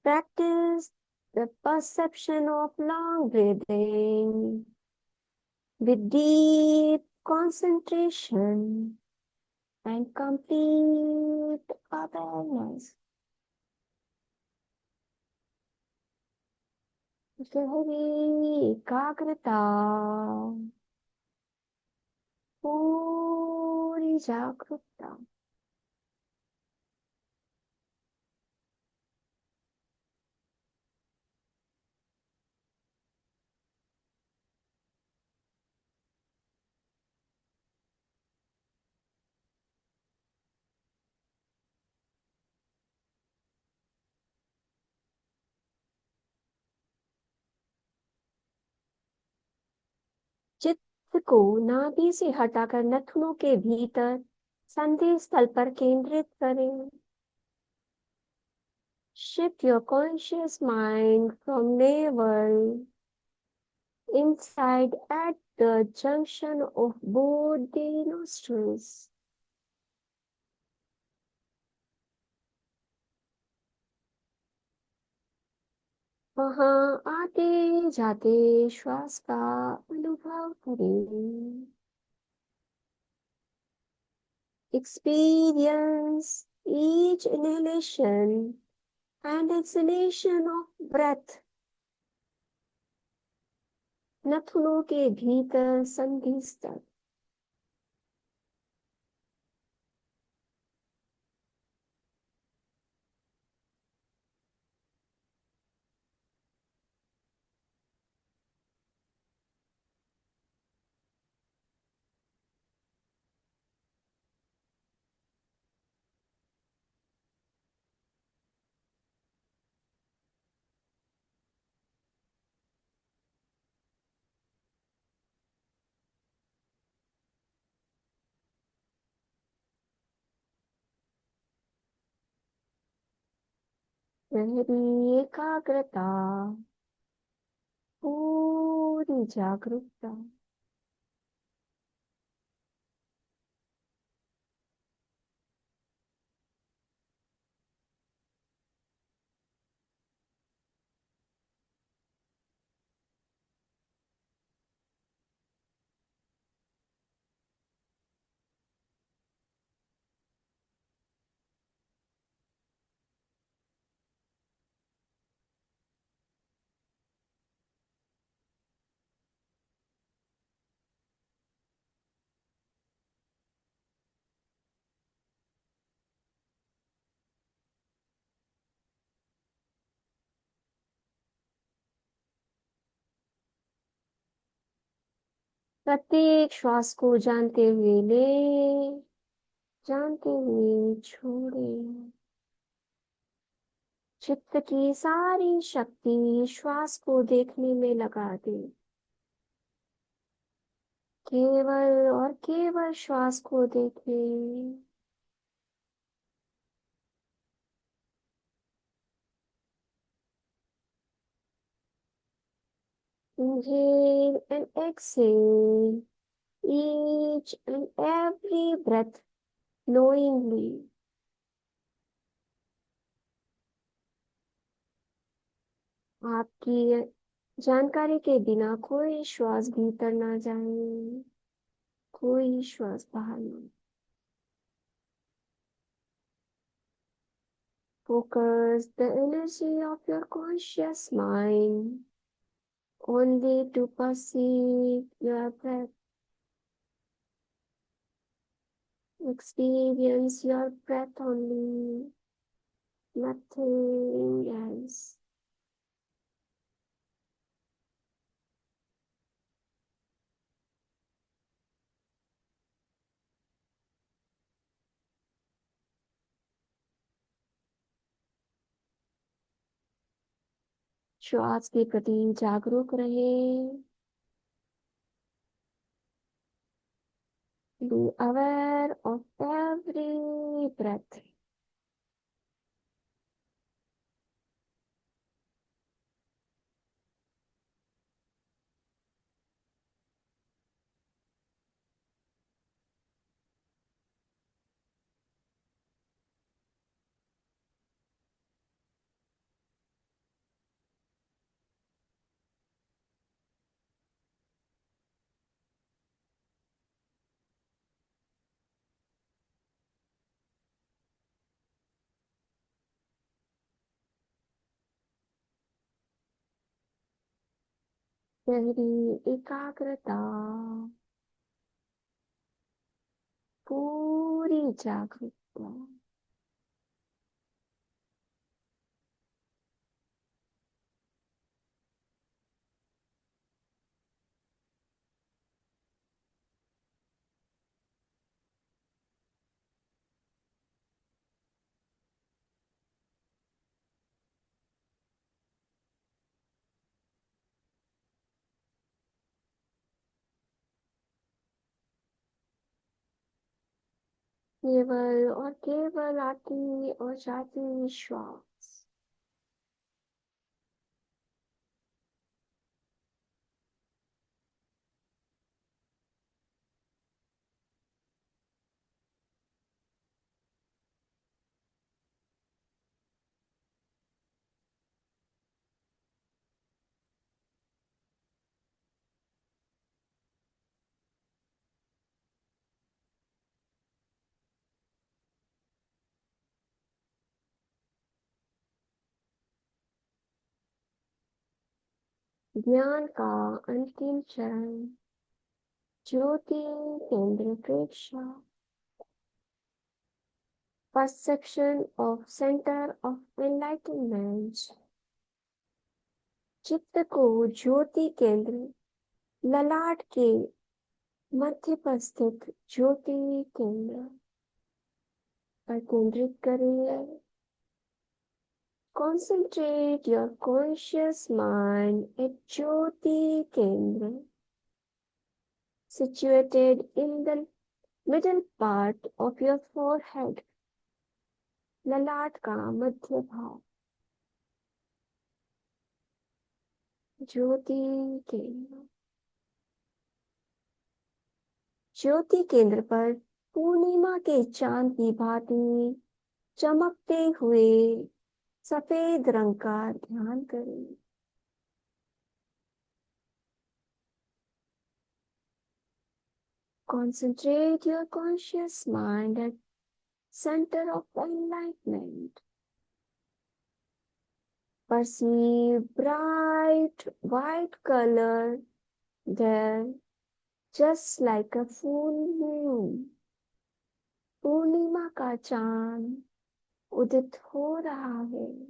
Practice the perception of long breathing with deep concentration and complete awareness. गहरी एकाग्रता, पूरी जागरूकता। चित्त को नाभि से हटाकर नथुनों के भीतर संधि स्थल पर केंद्रित करें। Shift your conscious mind from navel inside at the junction of both the nostrils. वहां आते जाते श्वास का अनुभव करें। Experience each inhalation and exhalation of breath. नथुनों के भीतर संधि स्थल। गहरी एकाग्रता, पूरी जागरूकता। प्रत्येक श्वास को जानते हुए ले, जानते हुए छोड़े। चित्त की सारी शक्ति श्वास को देखने में लगा दे। केवल और केवल श्वास को देखें। Inhale and exhale each and every breath knowingly. आपकी जानकारी के बिना कोई श्वास भीतर ना जाए, कोई श्वास बाहर ना। Focus the energy of your conscious mind only to perceive your breath. Experience your breath only, nothing else. श्वास के प्रति जागरूक रहें। Be aware of every breath. गहरी एकाग्रता, पूरी जागरूकता। केवल और केवल आती और जाती श्वास। ज्ञान का अंतिम चरण, ज्योति केंद्र प्रेक्षा। Perception of center of enlightenment। चित्त को ज्योति केंद्र, ललाट के मध्य पर स्थित ज्योति केंद्र पर केंद्रित करिए। Concentrate your conscious mind at Jyoti Kendra, situated in the middle part of your forehead, ललाट का मध्य भाग। ज्योति केंद्र। ज्योति केंद्र पर पूर्णिमा के चांद की भांति चमकते हुए सफेद रंग का ध्यान करें। Concentrate your conscious mind at center of enlightenment. Perceive bright white color there, just like a full moon. पूर्णिमा का चांद उदित हो रहा है।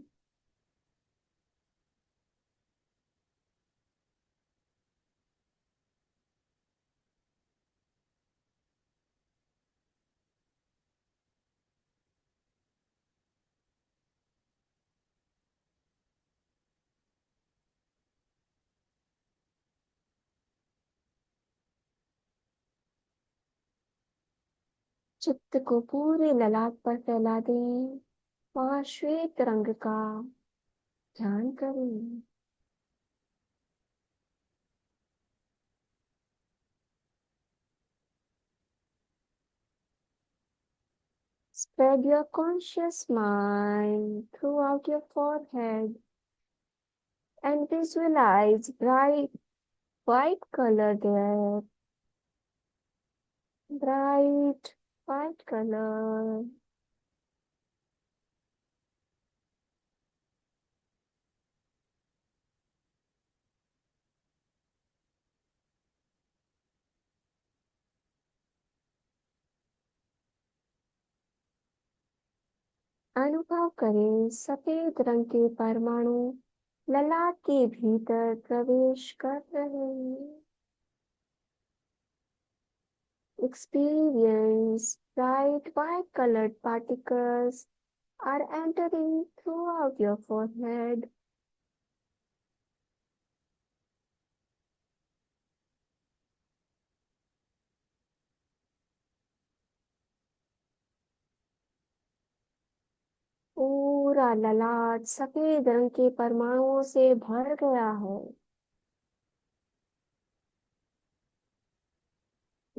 चित्त को पूरे ललाट पर फैला दें। वहां श्वेत रंग का ध्यान करें। Spread your conscious mind throughout your forehead and visualize bright white color there. Bright white color. अनुभव करें सफेद रंग के परमाणु ललाट के भीतर प्रवेश कर रहे हैं। Experience bright white colored particles are entering throughout your forehead. पूरा ललाट सफेद रंग के परमाणुओं से भर गया है।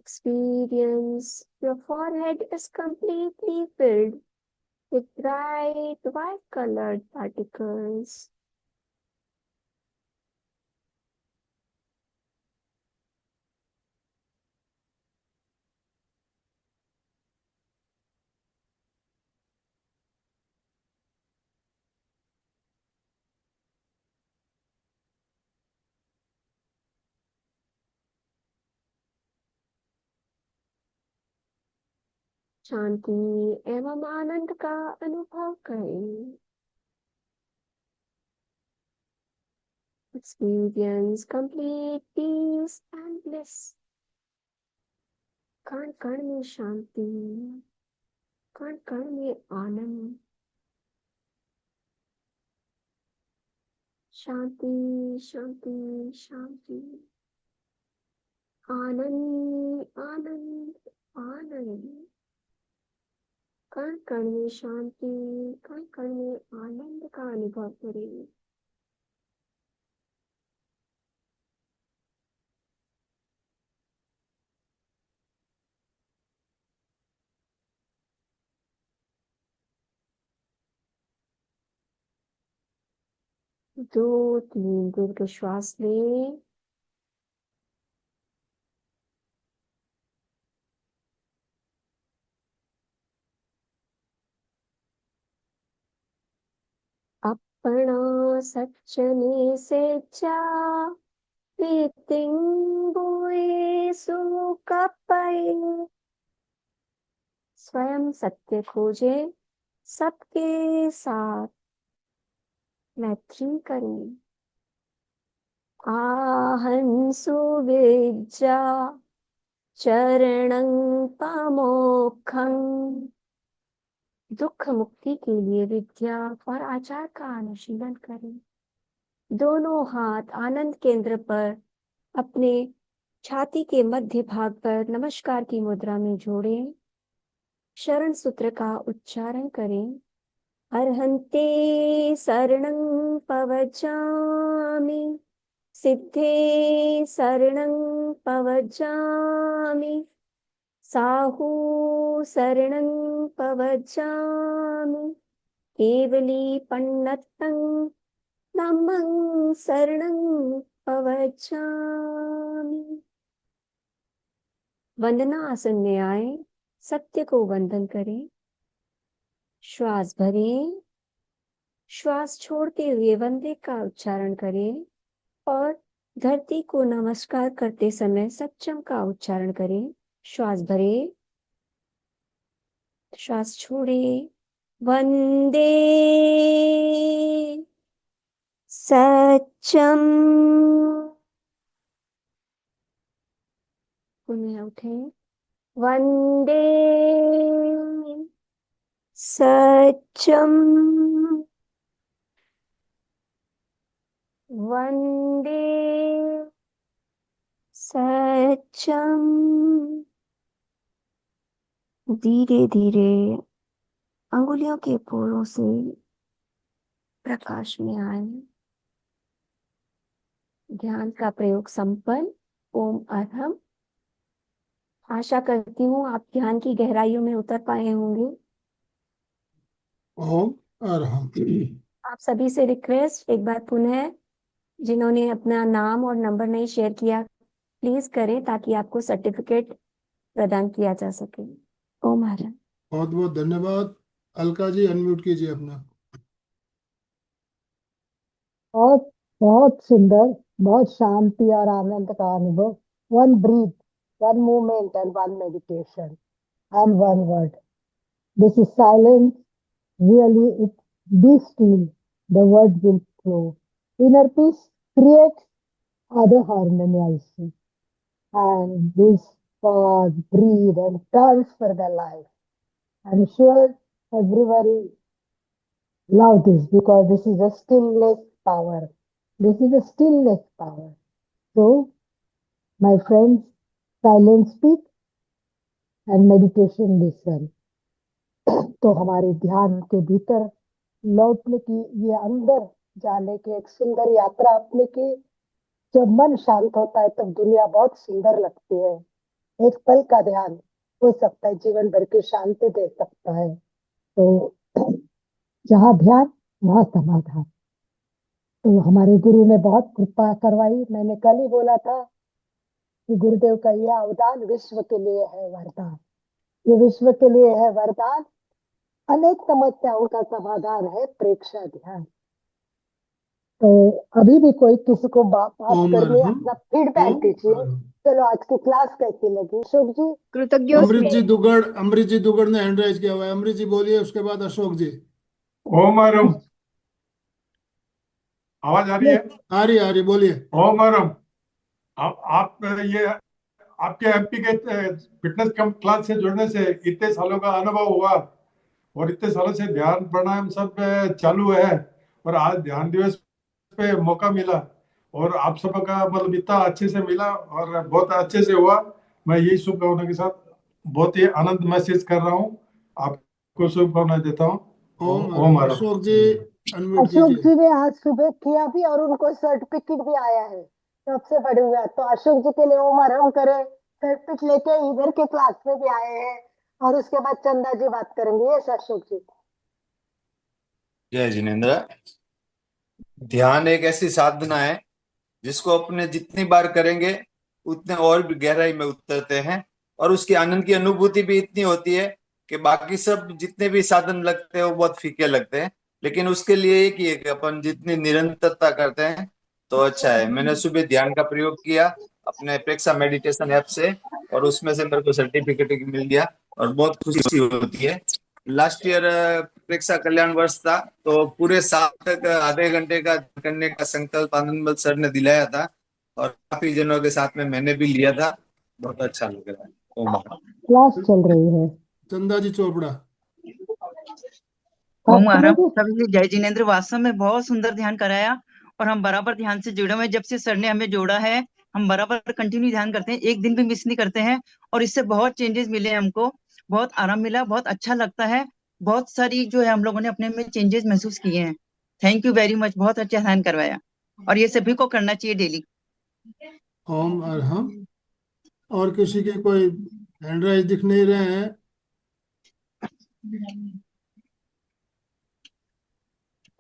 Experience your forehead is completely filled with bright white colored particles. शांति एवं आनंद का अनुभव करें। Experience complete peace and bliss. कण कण में शांति, कण कण में आनंद। शांति शांति शांति, आनंद आनंद आनंद। कण कण में शांति, कण कण में आनंद का अनुभव करें। दो तीन दीर्घ श्वास लें। अपना सच्चने से चा प्रीतिंबुए सुकपय। स्वयं सत्य खोजे, सबके साथ मैत्री करें। आहं सुविज्जा चरणं पमोक्षं। दुख मुक्ति के लिए विद्या और आचार का अनुशीलन करें। दोनों हाथ आनंद केंद्र पर अपने छाती के मध्य भाग पर नमस्कार की मुद्रा में जोड़ें। शरण सूत्र का उच्चारण करें। अर्हन्ते शरणं पवचामि, सिद्धे शरणं पवचामि, साहू शरणं पवचामि, केवली पन्नतं नमं शरणं पवचामि। वंदना आसन में आए, सत्य को वंदन करें। श्वास भरें, श्वास छोड़ते हुए वंदे का उच्चारण करें और धरती को नमस्कार करते समय सच्चम का उच्चारण करें। श्वास भरें, श्वास छोड़े। वंदे सच्चम। पुनः उठें। वंदे सच्चम, वंदे सच्चम। धीरे धीरे अंगुलियों के पोरों से प्रकाश में आए। ध्यान का प्रयोग संपन्न। ओम अरहम। आशा करती हूँ आप ध्यान की गहराइयों में उतर पाए होंगे। ओम अरहम। आप सभी से रिक्वेस्ट एक बार पुनः, जिन्होंने अपना नाम और नंबर नहीं शेयर किया प्लीज करें ताकि आपको सर्टिफिकेट प्रदान किया जा सके। ओम हरम। बहुत बहुत धन्यवाद। अलका जी अनम्यूट कीजिए अपना। बहुत बहुत सुंदर, बहुत शांति और आनंद का अनुभव। One breath, one movement and one meditation and one word. This is silence. Really, it be still. The word will flow. Inner peace creates other harmony, I see. And this pause, breathe, and transfer the life. I'm sure everybody love this because this is a stillness power. This is a stillness power. So, my friends, silence speak and meditation listen. तो हमारे ध्यान के भीतर लौटने की, ये अंदर जाने की एक सुंदर यात्रा अपने की। जब मन शांत होता है तब दुनिया बहुत सुंदर लगती है। एक पल का ध्यान हो सकता है जीवन भर की शांति दे सकता है। तो जहाँ ध्यान वहाँ समाधान। तो हमारे गुरु ने बहुत कृपा करवाई। मैंने कल ही बोला था कि गुरुदेव का यह अवदान विश्व के लिए है वरदान। ये विश्व के लिए है वरदान। अनेक समस्याओं का समाधान है प्रेक्षा ध्यान। तो अभी भी कोई किसी को बात ओम करनी है, अरहम। अपना फीडबैक ओम दीजिए। अरहम। चलो आज की क्लास कैसी लगी अशोक जी? कृतज्ञ अमृत जी दुगड़ ने हैंड राइज किया हुआ है। अमृत जी बोलिए, उसके बाद अशोक जी। ओम अरुम, आवाज आ रही है? आ रही बोलिए। ओम अरुम, आप ये आपके एमपी के फिटनेस क्लास से जुड़ने से इतने सालों का अनुभव हुआ और इतने सालों से ध्यान प्राणायाम सब चालू है और आज ध्यान दिवस पे मौका मिला और आप सबका मतलब इतना अच्छे से मिला और बहुत अच्छे से हुआ। मैं यही शुभकामना के साथ बहुत ही आनंद महसूस कर रहा हूँ। आपको शुभकामनाएं देता हूँ। ओम अरुम। अशोक जी अनम्यूट अशोक कीजिए। जी ने आज सुबह किया भी और उनको सर्टिफिकेट भी आया है, सबसे बड़ी बात। तो अशोक जी के लिए ओम आराम करें, सर्टिफिकेट लेके इधर के क्लास में भी आए हैं। और उसके बाद चंदा जी बात करेंगे। यस अशोक जी। जय जिनेन्द्र। ध्यान एक ऐसी साधना है जिसको अपने जितनी बार करेंगे उतने और भी गहराई में उतरते हैं और उसकी आनंद की अनुभूति भी इतनी होती है कि बाकी सब जितने भी साधन लगते हैं वो बहुत फीके लगते हैं। लेकिन उसके लिए एक ही है कि अपन जितनी निरंतरता करते हैं तो अच्छा है। मैंने सुबह ध्यान का प्रयोग किया अपने प्रेक्षा मेडिटेशन ऐप से और उसमें से मेरे को सर्टिफिकेट मिल गया और बहुत खुशी होती है। लास्ट ईयर प्रेक्षा कल्याण वर्ष था तो पूरे साल तक आधे घंटे का करने का संकल्प आनंदमल सर ने दिलाया था और काफी जनों के साथ में मैंने भी लिया था। बहुत अच्छा लग रहा है। ओम क्लास चल रही है। चंदा जी चोपड़ा। ओम आराम जी सभी जय जिनेन्द्र। वास्तव में बहुत सुंदर ध्यान कराया और हम बराबर ध्यान से जुड़े हुए हैं। जब से सर ने हमें जोड़ा है हम बराबर कंटिन्यू ध्यान करते हैं, एक दिन भी मिस नहीं करते हैं और इससे बहुत चेंजेस मिले हैं हमको, बहुत आराम मिला, बहुत अच्छा लगता है। बहुत सारी जो है हम लोगों ने अपने में चेंजेस महसूस किए हैं। थैंक यू वेरी मच, बहुत अच्छा ध्यान करवाया और ये सभी को करना चाहिए डेली। ओम अरहम। और किसी के कोई हैंड राइज दिख नहीं रहे हैं?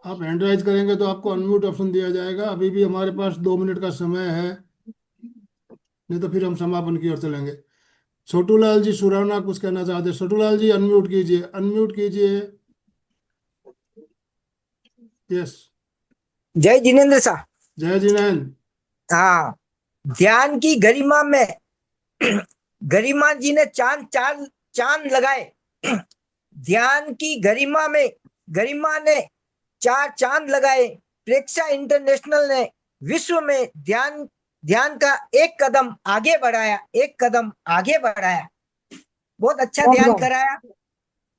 आप हैंड राइज करेंगे तो आपको अनम्यूट ऑप्शन दिया जाएगा। अभी भी हमारे पास 2 मिनट का समय है, नहीं तो फिर हम समापन की ओर चलेंगे। छोटू लाल जी सुराना कुछ कहना चाहते हैं। छोटू लाल जी अनम्यूट कीजिए, अनम्यूट कीजिए। यस। जय जिनेन्द्र साहब। जय जिनेन्द्र। हाँ, ध्यान की गरिमा में गरिमा जी ने चांद चांद चांद लगाए। ध्यान की गरिमा में गरिमा ने 4 चांद लगाए। प्रेक्षा इंटरनेशनल ने विश्व में ध्यान का एक कदम आगे बढ़ाया, एक कदम आगे बढ़ाया। बहुत अच्छा ध्यान कराया।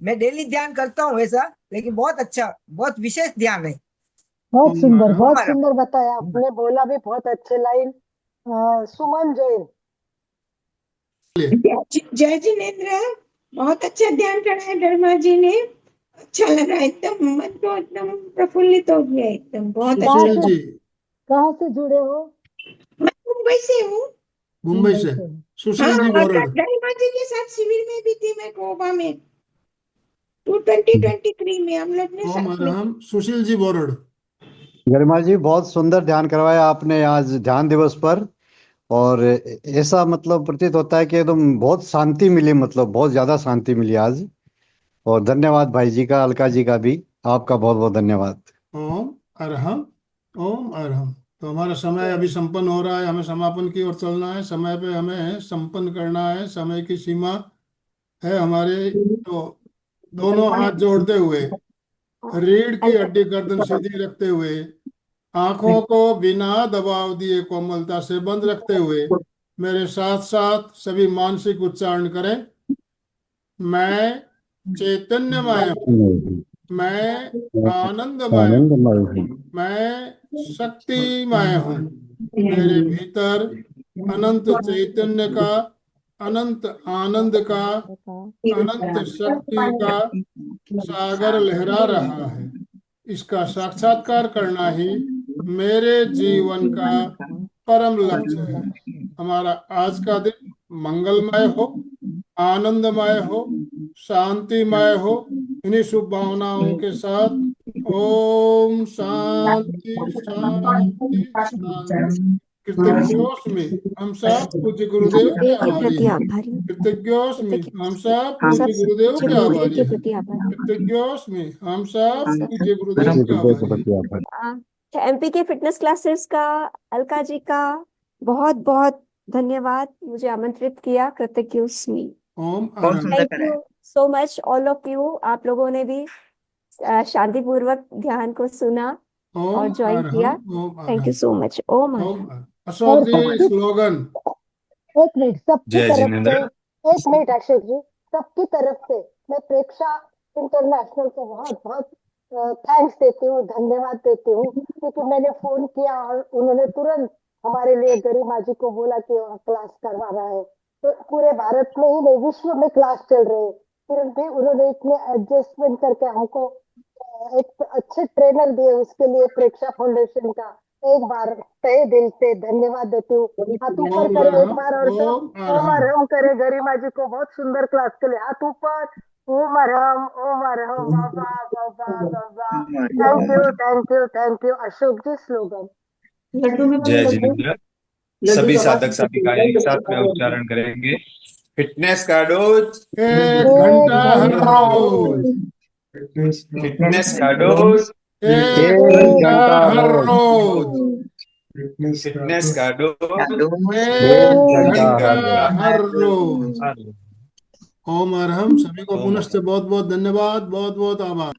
मैं डेली ध्यान करता हूँ ऐसा, लेकिन बहुत अच्छा, बहुत विशेष ध्यान है। बहुत सुंदर हमारा बताया आपने, बोला भी बहुत अच्छे लाइन। सुमन जैन। जय जिनेन्द्र। बहुत अच्छा ध्यान कराया धर्मा जी ने, अच्छा लगा, एकदम मन को एकदम प्रफुल्लित हो गया, एकदम बहुत अच्छा। सुशील जी कहाँ से जुड़े हो? मैं मुंबई से हूँ। मुंबई से। सुशील जी हाँ, बोरड। धर्मा जी के साथ शिविर में भी थी मैं गोवा में 2023 में हम लोग ने ओम साथ में। अरहम। सुशील जी बोरड। गरिमा जी बहुत सुंदर ध्यान करवाया आपने आज ध्यान दिवस पर और ऐसा मतलब प्रतीत होता है कि एकदम बहुत शांति मिली, मतलब बहुत ज्यादा शांति मिली आज। और धन्यवाद भाई जी का, अलका जी का भी, आपका बहुत बहुत धन्यवाद। ओम अरहम। ओम अरहम। तो हमारा समय अभी संपन्न हो रहा है, हमें समापन की ओर चलना है। समय पे हमें संपन्न करना है, समय की सीमा है हमारे। तो दोनों हाथ जोड़ते हुए, रीढ़ की हड्डी गर्दन सीधी रखते हुए, आंखों को बिना दबाव दिए कोमलता से बंद रखते हुए मेरे साथ साथ सभी मानसिक उच्चारण करें। मैं चैतन्यमय हूँ, मैं आनंदमय हूँ, मैं शक्तिमय हूँ। मेरे भीतर अनंत चैतन्य का, अनंत आनंद का, अनंत शक्ति का सागर लहरा रहा है। इसका साक्षात्कार करना ही मेरे जीवन का परम लक्ष्य है। हमारा आज का दिन मंगलमय हो, आनंदमय हो, शांतिमय हो। इन्हीं शुभ भावनाओं के साथ ओम शांति शांति शांति। कृतज्ञोस्मि हम सब पूज्य गुरुदेव के आभारी हैं। कृतज्ञोस्मि हम सब पूज्य गुरुदेव के आभारी हैं। कृतज्ञोस्मि हम सब पूज्य गुरुदेव के आभारी हैं। एमपी के फिटनेस क्लासेस का, अलका जी का बहुत बहुत धन्यवाद मुझे आमंत्रित किया, कृतज्ञोस्मि। ओम बहुत अरहम। सुंदर थैंक कराया। You so much all of you. आप लोगों ने भी शांतिपूर्वक ध्यान को सुना और ओम ज्वाइन किया। अरहम। ओम थैंक यू अरहम। So much. ओम ओम अरहम। अरहम। अशोक और जी सबकी स्लोगन। एक मिनट, सबकी जय तरफ से जिनेंद्र। एक मिनट अशोक जी, सबकी तरफ से मैं प्रेक्षा इंटरनेशनल को बहुत बहुत थैंक्स देती हूँ, धन्यवाद देती हूँ, क्योंकि मैंने फोन किया और उन्होंने तुरंत हमारे लिए गरिमा जी को बोला कि वहाँ क्लास करवा रहा है। तो पूरे भारत में ही नहीं, विश्व में क्लास चल रहे हैं, फिर भी उन्होंने इतने एडजस्टमेंट करके हमको एक अच्छे ट्रेनर दिए, उसके लिए प्रेक्षा फाउंडेशन का एक बार तहे दिल से धन्यवाद देती हूँ। हाथ ऊपर ओम करे एक अरहम। बार और सब ओम ओम अरहम। अरहम करे गरिमा जी को, बहुत सुंदर क्लास के लिए हाथ ऊपर। ओम अरहम, ओम अरहम, बाबा बाबा बाबा। Thank you thank you Ashok ji. Slogan. जय जिनेंद्र। सभी साधक साधिकाएं एक साथ में उच्चारण करेंगे। फिटनेस का डोज, 1 घंटा हर रोज। फिटनेस का डोज, 1 1 घंटा घंटा हर रोज। रोज। फिटनेस का डोज, 1 घंटा घंटा हर रोज। हर रोज। ओम अरहम। सभी को ओम पुनश्च अरहम। बहुत बहुत धन्यवाद, बहुत बहुत आभार।